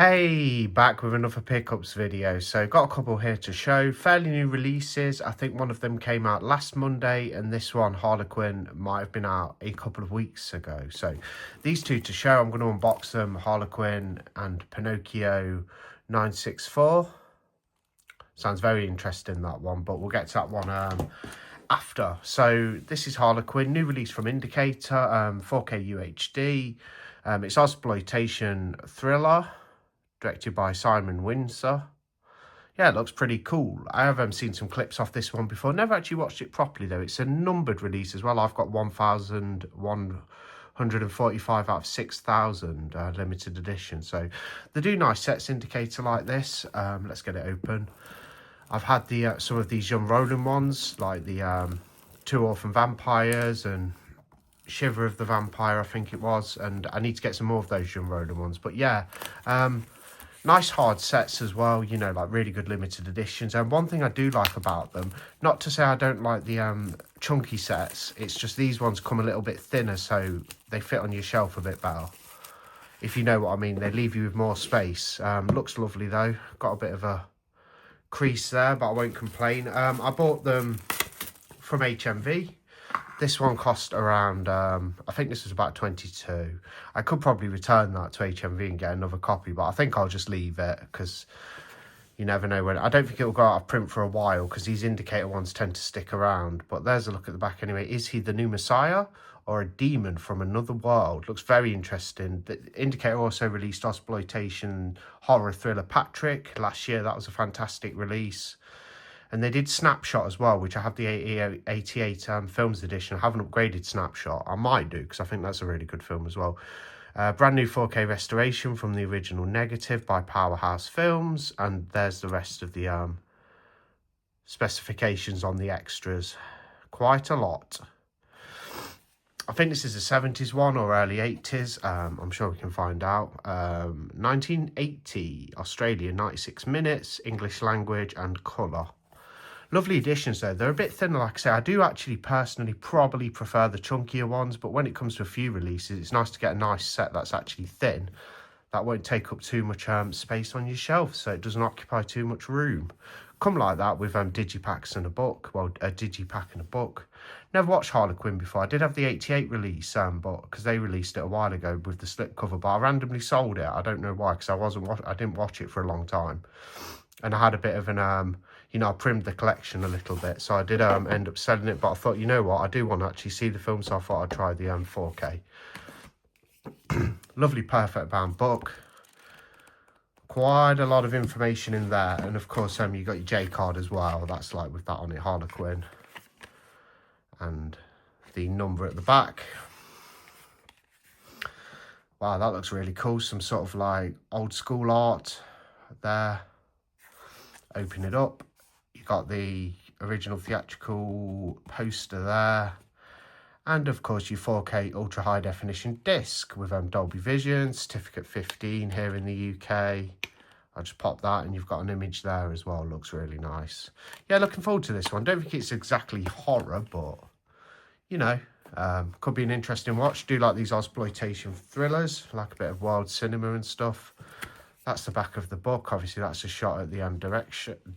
Hey, back with another pickups video. So got a couple here to show, fairly new releases. I think one of them came out last Monday and this one, Harlequin, might have been out a couple of weeks ago. So these two to show, I'm going to unbox them, Harlequin and Pinocchio 964. Sounds very interesting, that one, but we'll get to that one after. So this is Harlequin, new release from Indicator, 4K UHD. It's exploitation thriller, directed by Simon Windsor. Yeah, it looks pretty cool. I have seen some clips off this one before. Never actually watched it properly, though. It's a numbered release as well. I've got 1,145 out of 6,000 limited edition. So they do nice sets, Indicator, like this. Let's get it open. I've had the some of these young Roland ones, like the Two Orphan Vampires and Shiver of the Vampire, I think it was. And I need to get some more of those young Roland ones. But yeah, nice hard sets as well, you know, like really good limited editions. And one thing I do like about them, not to say I don't like the chunky sets, it's just these ones come a little bit thinner, so they fit on your shelf a bit better, if you know what I mean. They leave you with more space. Looks lovely though, got a bit of a crease there, but I won't complain. I bought them from HMV. This one cost around, I think this was about 22. I could probably return that to HMV and get another copy, but I think I'll just leave it because you never know when. I don't think it will go out of print for a while because these Indicator ones tend to stick around. But there's a look at the back anyway. Is he the new Messiah or a demon from another world? Looks very interesting. The Indicator also released exploitation horror thriller Patrick last year. That was a fantastic release. And they did Snapshot as well, which I have the 88 Films edition. I haven't upgraded Snapshot. I might do, because I think that's a really good film as well. Brand new 4K restoration from the original negative by Powerhouse Films. And there's the rest of the specifications on the extras. Quite a lot. I think this is a 70s one or early 80s. I'm sure we can find out. 1980, Australia, 96 minutes, English language and colour. Lovely editions though. They're a bit thinner, like I say. I do actually personally probably prefer the chunkier ones, but when it comes to a few releases, it's nice to get a nice set that's actually thin. That won't take up too much space on your shelf, so it doesn't occupy too much room. Come like that with digipacks and a book. Well, a digipack and a book. Never watched Harlequin before. I did have the 88 release, but because they released it a while ago with the slipcover, but I randomly sold it. I don't know why, because I didn't watch it for a long time, and I had a bit of an you know, I primmed the collection a little bit, so I did end up selling it. But I thought, you know what, I do want to actually see the film, so I thought I'd try the 4K. Lovely perfect bound book. Quite a lot of information in there, and of course you got your J card as well. That's like with that on it, Harlequin, and the number at the back. Wow, that looks really cool. Some sort of like old school art there. Open it up. You got the original theatrical poster there, and of course your 4K ultra high definition disc with Dolby Vision, certificate 15 here in the UK. I'll just pop that and you've got an image there as well. Looks really nice. Yeah, looking forward to this one. Don't think it's exactly horror, but you know, could be an interesting watch. Do like these exploitation thrillers, like a bit of wild cinema and stuff. That's the back of the book. Obviously, that's a shot at the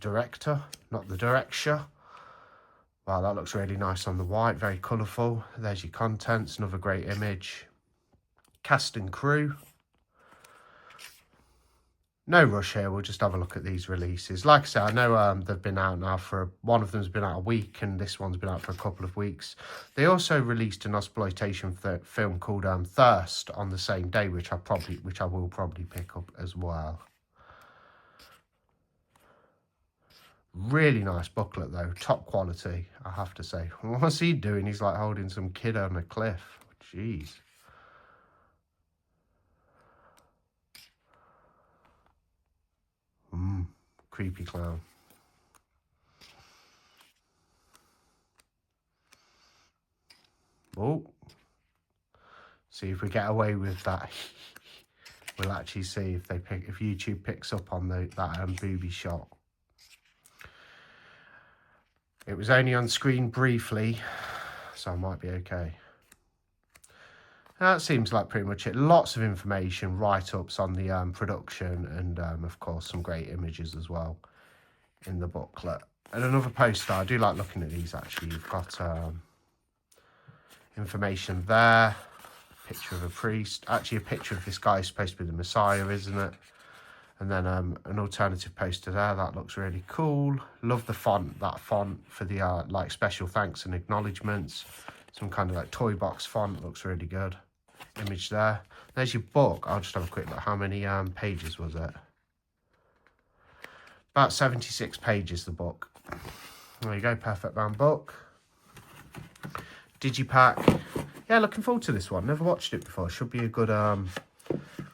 director, not the director. Wow, that looks really nice on the white. Very colourful. There's your contents. Another great image. Cast and crew. No rush here. We'll just have a look at these releases. Like I said, I know they've been out now for... One of them's been out a week, and this one's been out for a couple of weeks. They also released an exploitation film called Thirst on the same day, which I will probably pick up as well. Really nice booklet though, top quality, I have to say. What's he doing? He's like holding some kid on a cliff. Jeez. Creepy clown. Oh, see if we get away with that. We'll actually see if YouTube picks up on that booby shot. It was only on screen briefly, so I might be okay. That seems like pretty much it. Lots of information, write-ups on the production, and of course some great images as well in the booklet. And another poster, I do like looking at these actually. You've got information there, picture of a priest, actually a picture of this guy is supposed to be the Messiah, isn't it? And then an alternative poster there, that looks really cool. Love the font, that font for the like special thanks and acknowledgements. Some kind of like toy box font, looks really good. Image there. There's your book. I'll just have a quick look. How many pages was it? About 76 pages, the book. There you go, perfect round book. Digipack. Yeah, looking forward to this one. Never watched it before. Should be a good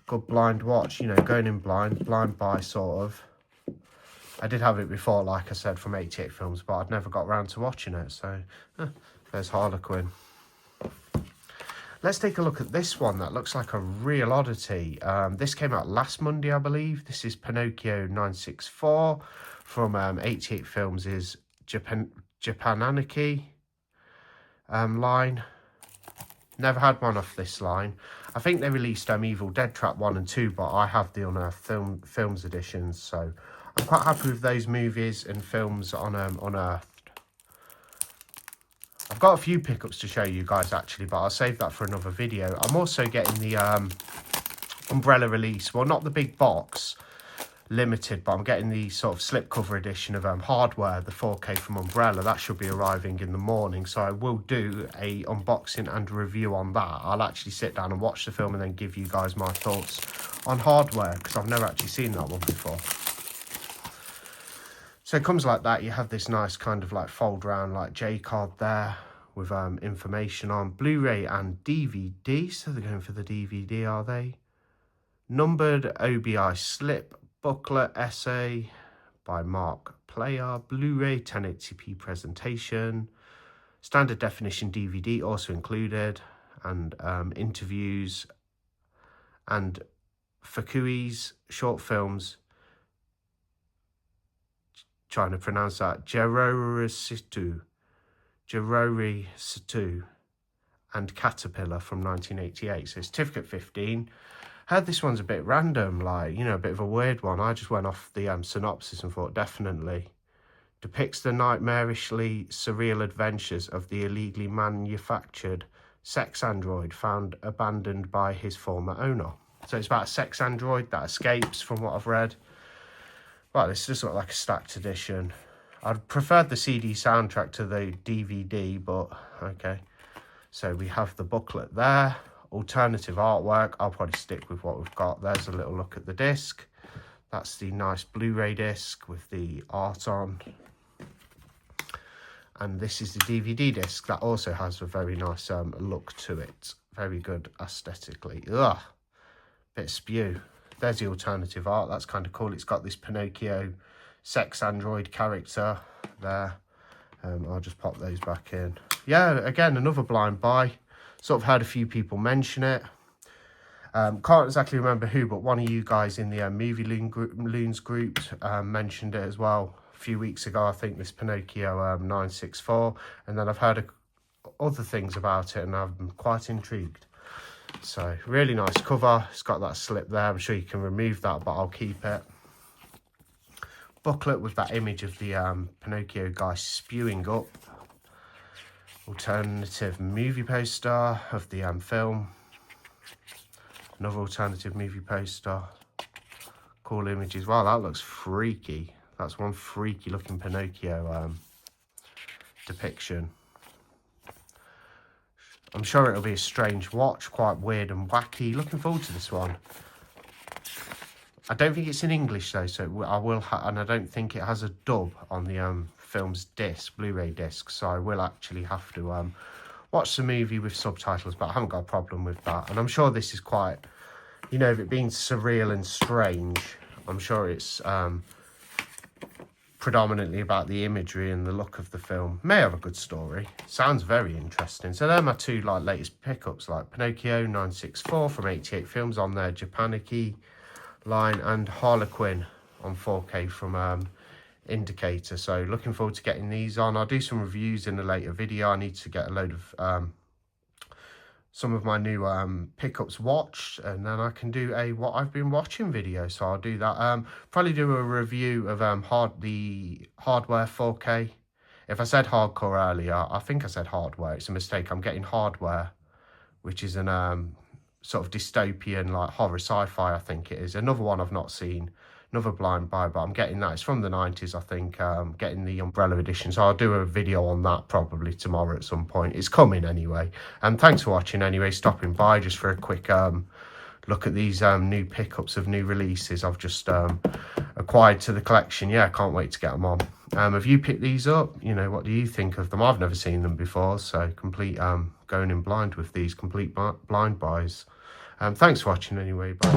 good blind watch, you know, going in blind buy sort of. I did have it before, like I said, from 88 Films, but I'd never got around to watching it. So there's Harlequin. Let's take a look at this one. That looks like a real oddity. This came out last Monday, I believe. This is Pinocchio 964 from 88 Films' Japananiki line. Never had one off this line. I think they released Evil Dead Trap 1 and 2, but I have the Unearthed Films editions, so I'm quite happy with those movies and films on Unearthed. I've got a few pickups to show you guys actually, but I'll save that for another video. I'm also getting the Umbrella release, well, not the big box limited, but I'm getting the sort of slipcover edition of Hardware, the 4K from Umbrella. That should be arriving in the morning, so I will do a unboxing and a review on that. I'll actually sit down and watch the film and then give you guys my thoughts on Hardware, because I've never actually seen that one before. So it comes like that. You have this nice kind of like fold round like J card there with information on Blu-ray and DVD. So they're going for the DVD, are they? Numbered OBI slip booklet essay by Mark Player. Blu-ray 1080p presentation. Standard definition DVD also included. And interviews and Fukui's short films. Trying to pronounce that, Jerorisitu, and Caterpillar from 1988. So certificate 15. Heard this one's a bit random, like, you know, a bit of a weird one. I just went off the synopsis and thought definitely. Depicts the nightmarishly surreal adventures of the illegally manufactured sex android found abandoned by his former owner. So it's about a sex android that escapes, from what I've read. Well, this does look like a stacked edition. I'd preferred the CD soundtrack to the DVD, but okay. So we have the booklet there. Alternative artwork. I'll probably stick with what we've got. There's a little look at the disc. That's the nice Blu-ray disc with the art on. And this is the DVD disc that also has a very nice look to it. Very good aesthetically. Ugh, bit of spew. There's the alternative art. That's kind of cool. It's got this Pinocchio sex android character there. I'll just pop those back in. Yeah, again, another blind buy. Sort of heard a few people mention it. Can't exactly remember who, but one of you guys in the Movie Loons group mentioned it as well a few weeks ago. I think this Pinocchio 964. And then I've heard other things about it, and I'm quite intrigued. So really nice cover. It's got that slip there. I'm sure you can remove that, but I'll keep it. Booklet with that image of the Pinocchio guy spewing up. Alternative movie poster of the film. Another alternative movie poster. Cool images. Wow, that looks freaky. That's one freaky looking Pinocchio depiction. I'm sure it'll be a strange watch, quite weird and wacky. Looking forward to this one. I don't think it's in English though, so I will, and I don't think it has a dub on the film's disc, Blu-ray disc. So I will actually have to watch the movie with subtitles, but I haven't got a problem with that. And I'm sure this is quite, you know, if it being surreal and strange, I'm sure it's predominantly about the imagery and the look of the film. May have a good story. Sounds very interesting. So they're my two like latest pickups, like Pinocchio 964 from 88 Films on their Japaniki line, and Harlequin on 4K from Indicator. So looking forward to getting these on. I'll do some reviews in a later video. I need to get a load of some of my new pickups watched, and then I can do a what I've been watching video. So I'll do that. Probably do a review of the hardware 4K. If I said hardcore earlier, I think I said hardware. It's a mistake. I'm getting hardware, which is an sort of dystopian, like horror sci-fi, I think it is. Another one I've not seen, another blind buy, but I'm getting that. It's from the 90s, I think, getting the Umbrella edition. So I'll do a video on that probably tomorrow at some point. It's coming anyway. And thanks for watching anyway, stopping by just for a quick look at these new pickups of new releases I've just acquired to the collection. Yeah, I can't wait to get them on. Have you picked these up? You know, what do you think of them? I've never seen them before, so complete going in blind with these, complete blind buys. Thanks for watching anyway, bye.